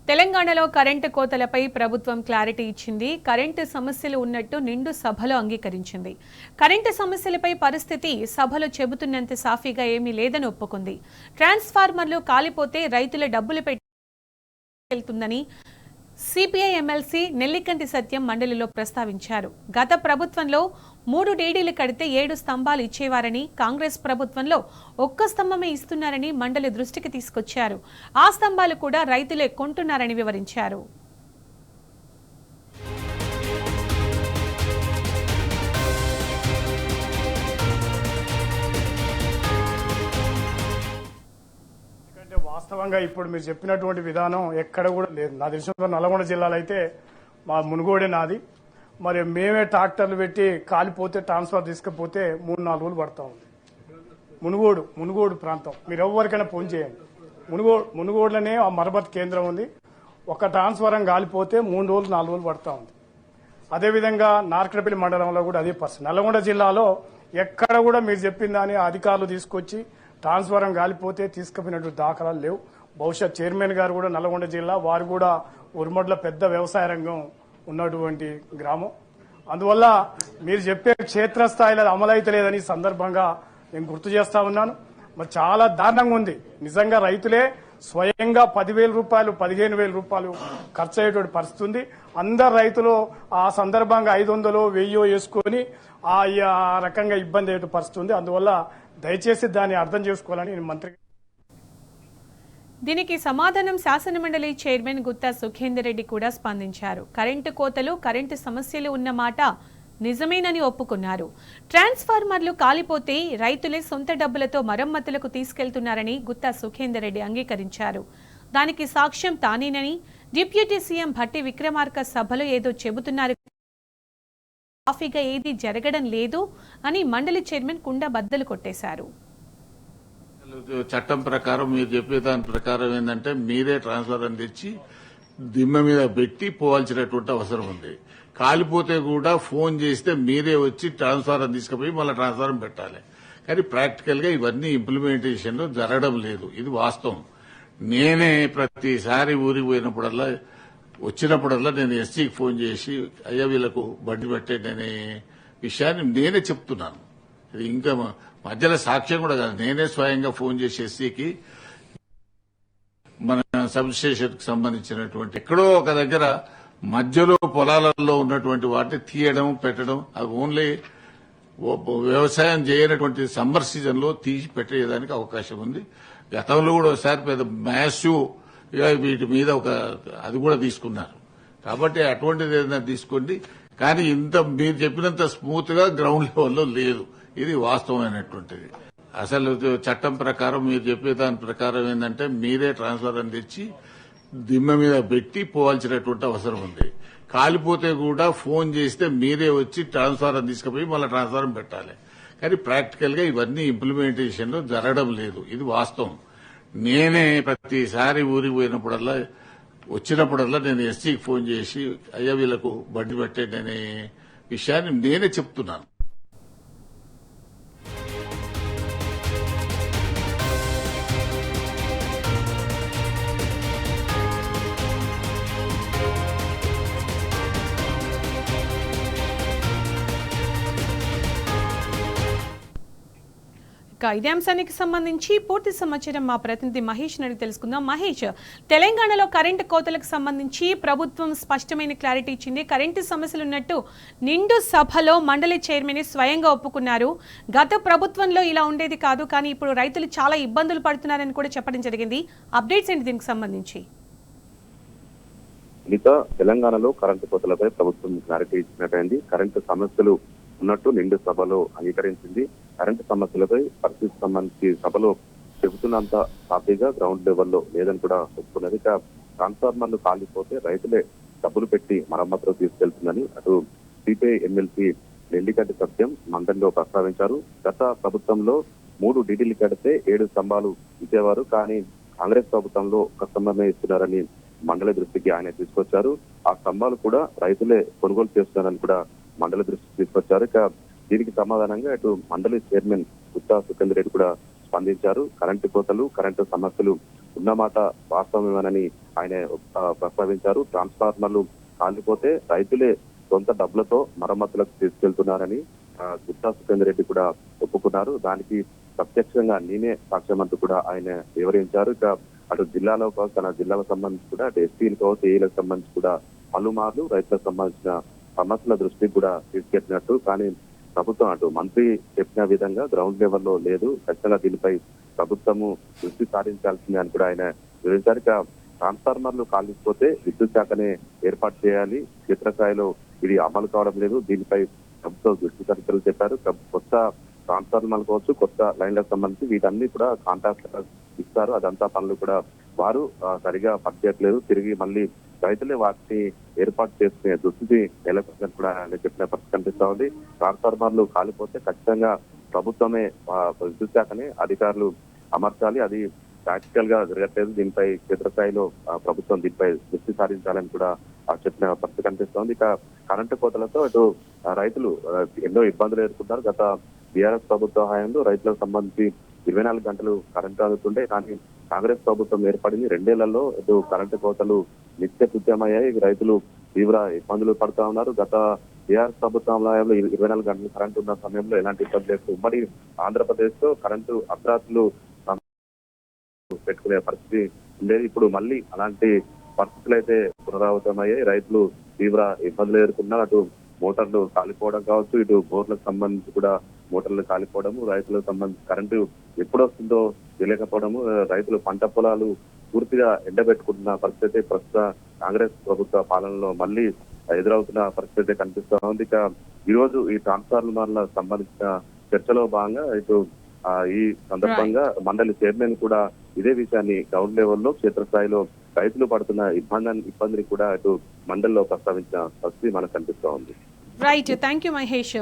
తెలంగాణలో కరెంటు కోతలపై ప్రభుత్వం క్లారిటీ ఇచ్చింది. కరెంటు సమస్యలు ఉన్నట్టు నిండు సభలో అంగీకరించింది. కరెంటు సమస్యలపై పరిస్థితి సభలో చెబుతున్నంత సాఫీగా ఏమీ లేదని ఒప్పుకుంది. ట్రాన్స్ఫార్మర్లు కాలిపోతే రైతుల డబ్బులు వెళ్తుందని సిపిఐ ఎమ్మెల్సీ నెల్లికంటి సత్యం మండలిలో ప్రస్తావించారు. గత ప్రభుత్వంలో 3 డీడీలు కడితే 7 స్తంభాలు ఇచ్చేవారని, కాంగ్రెస్ ప్రభుత్వంలో 1 స్తంభమే ఇస్తున్నారని మండలి దృష్టికి తీసుకొచ్చారు. ఆ స్తంభాలు కూడా రైతులే కొంటున్నారని వివరించారు. వాస్తవంగా ఇప్పుడు మీరు చెప్పినటువంటి విధానం ఎక్కడ కూడా లేదు. నా తెలిసిన నల్గొండ జిల్లాలో అయితే మా మునుగోడే నాది. మరి మేమే ట్రాక్టర్లు పెట్టి కాలిపోతే ట్రాన్స్ఫర్ తీసుకుపోతే 3-4 రోజులు పడతా ఉంది. మునుగోడు ప్రాంతం మీరు ఎవరికైనా ఫోన్ చేయండి. మునుగోడులోనే ఆ మరమ్మతు కేంద్రం ఉంది. ఒక ట్రాన్స్ఫారం కాలిపోతే 3 రోజులు 4 రోజులు పడతా ఉంది. అదేవిధంగా నార్కడపల్లి మండలంలో కూడా అదే పరిస్థితి. నల్గొండ జిల్లాలో ఎక్కడ కూడా మీరు చెప్పిన దాని అధికారులు తీసుకొచ్చి ట్రాన్స్ఫారం కాలిపోతే తీసుకుపోయినటువంటి దాఖలాలు లేవు. బహుశా చైర్మన్ గారు కూడా నల్గొండ జిల్లా, వారు కూడా ఉరుమడ్ల పెద్ద వ్యవసాయ రంగం ఉన్నటువంటి గ్రామం. అందువల్ల మీరు చెప్పే క్షేత్రస్థాయిలో అమలైతలేదని సందర్భంగా నేను గుర్తు చేస్తా ఉన్నాను. మరి చాలా దారుణంగా ఉంది. నిజంగా రైతులే స్వయంగా 10,000 రూపాయలు 15,000 రూపాయలు ఖర్చు అయ్యేటువంటి పరిస్థితి ఉంది. అందరు రైతులు ఆ సందర్భంగా 500 1000 వేసుకొని ఆ రకంగా ఇబ్బంది అయ్యే పరిస్థితి ఉంది. అందువల్ల దయచేసి దాన్ని అర్థం చేసుకోవాలని నేను మంత్రి. దీనికి సమాధానం శాసనమండలి చైర్మన్ గుత్తా సుఖేందర్ రెడ్డి కూడా స్పందించారు. కరెంటు కోతలు, కరెంటు సమస్యలు ఉన్న మాట నిజమేనని ఒప్పుకున్నారు. ట్రాన్స్ఫార్మర్లు కాలిపోతే రైతులే సొంత డబ్బులతో మరమ్మతులకు తీసుకెళ్తున్నారని గుత్తా సుఖేందర్ రెడ్డి అంగీకరించారు. దానికి సాక్ష్యం తానేనని, డిప్యూటీ సీఎం భట్టి విక్రమార్క సభలో ఏదో చెబుతున్నారు, కాఫీగా ఏది జరగడం లేదు అని మండలి చైర్మన్ కుండ బద్దలు కొట్టేశారు. చట్టం ప్రకారం మీరు చెప్పే దాని ప్రకారం ఏంటంటే మీరే ట్రాన్స్ఫారం తెచ్చి దిమ్మ మీద పెట్టి పోవాల్సినటువంటి అవసరం ఉంది. కాలిపోతే కూడా ఫోన్ చేస్తే మీరే వచ్చి ట్రాన్స్ఫారం తీసుకుపోయి మళ్ళీ ట్రాన్స్ఫారం పెట్టాలి. కానీ ప్రాక్టికల్ గా ఇవన్నీ ఇంప్లిమెంటేషన్ లో జరగడం లేదు. ఇది వాస్తవం. నేనే ప్రతిసారి ఊరికి పోయినప్పుడల్లా వచ్చినప్పుడల్లా నేను ఎస్సీకి ఫోన్ చేసి అయ్యా వీళ్లకు బండి పెట్టండి అనే విషయాన్ని నేనే చెప్తున్నాను. ఇది ఇంకా మధ్యలో సాక్ష్యం కూడా కాదు. నేనే స్వయంగా ఫోన్ చేసి ఎస్సీకి మన సబ్ స్టేషన్ కు సంబంధించినటువంటి ఎక్కడో ఒక దగ్గర మధ్యలో పొలాలలో ఉన్నటువంటి వాటిని తీయడం పెట్టడం, అవి ఓన్లీ వ్యవసాయం చేయనటువంటి సమ్మర్ సీజన్ లో తీసి పెట్టేయడానికి అవకాశం ఉంది. గతంలో కూడా ఒకసారి పెద్ద మ్యాసివ్ వీటి మీద అది కూడా తీసుకున్నారు. కాబట్టి అటువంటిది ఏదైనా తీసుకోండి. కానీ ఇంత మీరు చెప్పినంత స్మూత్ గా గ్రౌండ్ లెవెల్లో లేదు. ఇది వాస్తవమైనటువంటిది. అసలు చట్టం ప్రకారం మీరు చెప్పే దాని ప్రకారం ఏంటంటే మీరే ట్రాన్స్ఫారం తెచ్చి దిమ్మ మీద పెట్టి పోవాల్సినటువంటి అవసరం ఉంది. కాలిపోతే కూడా ఫోన్ చేస్తే మీరే వచ్చి ట్రాన్స్ఫారం తీసుకుపోయి మళ్ళీ ట్రాన్స్ఫారం పెట్టాలి. కానీ ప్రాక్టికల్ గా ఇవన్నీ ఇంప్లిమెంటేషన్ లో జరగడం లేదు. ఇది వాస్తవం. నేనే ప్రతిసారి ఊరికి పోయినప్పుడల్లా వచ్చినప్పుడల్లా నేను ఎస్సీకి ఫోన్ చేసి అయ్యా వీళ్లకు బండి పెట్టండి అనే విషయాన్ని నేనే చెప్తున్నాను. ఇదే అంశానికి సంబంధించి పూర్తి సమాచారం మా ప్రతినిధి మహేష్ అడిగి తెలుసుకుందాం. మహేష్, తెలంగాణలో కరెంటు కోతలకు సంబంధించి ప్రభుత్వం స్పష్టమైన క్లారిటీ ఇచ్చింది. కరెంటు సమస్యలు ఉన్నట్టు నిండు సభలో మండలి చైర్మన్ స్వయంగా ఒప్పుకున్నారు. గత ప్రభుత్వంలో ఇలా ఉండేది కాదు, కానీ ఇప్పుడు రైతులు చాలా ఇబ్బందులు పడుతున్నారని కూడా చెప్పడం జరిగింది. అప్డేట్స్ ఏంటి దీనికి సంబంధించి? తెలంగాణలో కరెంటు కోతలపై ప్రభుత్వం క్లారిటీ ఇచ్చినట్టయింది. కరెంటు సమస్యలు ఉన్నట్టు నిండు సభలో అంగీకరించింది. కరెంటు సమస్యలపై పరిస్థితికి సంబంధించి సభలో చెబుతున్నంత సాఫీగా గ్రౌండ్ లెవెల్లో లేదని కూడా చెప్తున్నది. ఇక ట్రాన్స్ఫార్మర్లు కాలిపోతే రైతులే డబ్బులు పెట్టి మరమ్మతులు తీసుకెళ్తుందని అటు సిపిఐ ఎమ్మెల్సీ నెల్లికంటి సత్యం మండలిలో ప్రస్తావించారు. గత ప్రభుత్వంలో 3 డీడీలు కడితే 7 స్తంభాలు ఇచ్చేవారు. కానీ కాంగ్రెస్ ప్రభుత్వంలో 1 స్తంభమే ఇస్తున్నారని మండలి దృష్టికి ఆయన తీసుకొచ్చారు. ఆ స్తంభాలు కూడా రైతులే కొనుగోలు చేస్తున్నారని కూడా మండలి దృష్టికి తీసుకొచ్చారు. ఇక దీనికి సమాధానంగా ఇటు మండలి చైర్మన్ గుత్తా సుఖేందర్ రెడ్డి కూడా స్పందించారు. కరెంటు కోతలు, కరెంటు సమస్యలు ఉన్నమాట వాస్తవమేనని ఆయన ప్రస్తావించారు. ట్రాన్స్ఫార్మర్లు కాలిపోతే రైతులే సొంత డబ్బులతో మరమ్మతులకు తీసుకెళ్తున్నారని గుత్తా సుఖేందర్ రెడ్డి కూడా ఒప్పుకున్నారు. దానికి ప్రత్యక్షంగా నేనే సాక్ష్యమంటూ కూడా ఆయన వివరించారు. ఇక అటు జిల్లాలో తన జిల్లాకు సంబంధించి కూడా ఎస్పీలు కావచ్చు, ఏఈలకు సంబంధించి కూడా పలుమార్లు రైతులకు సంబంధించిన సమస్యల దృష్టికి కూడా తీసుకెట్టినట్టు, కానీ ప్రభుత్వం అటు మంత్రి చెప్పిన విధంగా గ్రౌండ్ లెవెల్లో లేదు. ఖచ్చితంగా దీనిపై ప్రభుత్వము దృష్టి సారించాల్సిందే అని కూడా ఆయన వివరించారు. ఇక ట్రాన్స్ఫార్మర్లు కాలిపోతే విద్యుత్ శాఖనే ఏర్పాటు చేయాలి, క్షేత్రస్థాయిలో ఇది అమలు కావడం లేదు, దీనిపై ప్రభుత్వం దృష్టి సారించాలని చెప్పారు. కొత్త ట్రాన్స్ఫార్మర్లు కావచ్చు, కొత్త లైన్లకు సంబంధించి వీటన్ని కూడా కాంట్రాక్ట్ ఇస్తారు. అదంతా పనులు కూడా వారు సరిగా పనిచేయట్లేదు. తిరిగి మళ్ళీ రైతులే వాటిని ఏర్పాటు చేసుకునే దుస్థితి నెలకొందని కూడా ఆయన చెప్పిన పరిస్థితి కనిపిస్తా ఉంది. ట్రాన్స్ఫార్మర్లు కాలిపోతే ఖచ్చితంగా ప్రభుత్వమే విద్యుత్ శాఖనే అధికారులు అమర్చాలి. అది ప్రాక్టికల్ గా జరగట్లేదు. దీనిపై క్షేత్రస్థాయిలో ప్రభుత్వం దీనిపై దృష్టి సారించాలని కూడా చెప్పిన పరిస్థితి కనిపిస్తోంది. ఇక కరెంటు కోతలతో ఇటు రైతులు ఎన్నో ఇబ్బందులు ఎదుర్కొంటారు. గత బీఆర్ఎస్ ప్రభుత్వ హయాంలో రైతులకు సంబంధించి 24 గంటలు కరెంటు అందుతుండే, కానీ కాంగ్రెస్ ప్రభుత్వం ఏర్పడింది 2 ఏళ్లలో ఇటు కరెంటు కోతలు నిత్య కృత్యమయ్యాయి. రైతులు తీవ్ర ఇబ్బందులు పడుతూ ఉన్నారు. గత బీఆర్ఎస్ ప్రభుత్వం హయాంలో 24 గంటలు కరెంటు ఉన్న సమయంలో ఎలాంటి ఇబ్బంది లేదు. ఉమ్మడి ఆంధ్రప్రదేశ్ లో కరెంటు అర్ధరాత్రులు పెట్టుకునే పరిస్థితి ఉండేది. ఇప్పుడు మళ్ళీ అలాంటి పరిస్థితులు అయితే పునరావృతమయ్యాయి. రైతులు తీవ్ర ఇబ్బందులు ఎదుర్కొన్నారు. అటు మోటార్లు కాలిపోవడం కావచ్చు, ఇటు బోర్లకు సంబంధించి కూడా మోటార్లు కాలిపోవడము, రైతులకు సంబంధించి కరెంటు ఎప్పుడు వస్తుందో తెలియకపోవడము, రైతులు పంట పొలాలు పూర్తిగా ఎండబెట్టుకుంటున్న పరిస్థితి ప్రస్తుత కాంగ్రెస్ ప్రభుత్వ పాలనలో మళ్ళీ ఎదురవుతున్న పరిస్థితి కనిపిస్తా ఉంది. ఇక ఈ రోజు ఈ ట్రాన్స్ఫార్మర్ల సంబంధించిన చర్చలో భాగంగా ఇటు ఈ సందర్భంగా మండలి చైర్మన్ కూడా ఇదే విషయాన్ని గ్రౌండ్ లెవెల్లో క్షేత్రస్థాయిలో రైతులు పడుతున్న ఇబ్బందిని కూడా ఇటు మండలిలో ప్రస్తావించిన పరిస్థితి మనకు కనిపిస్తా ఉంది. Right, thank you Mahesh.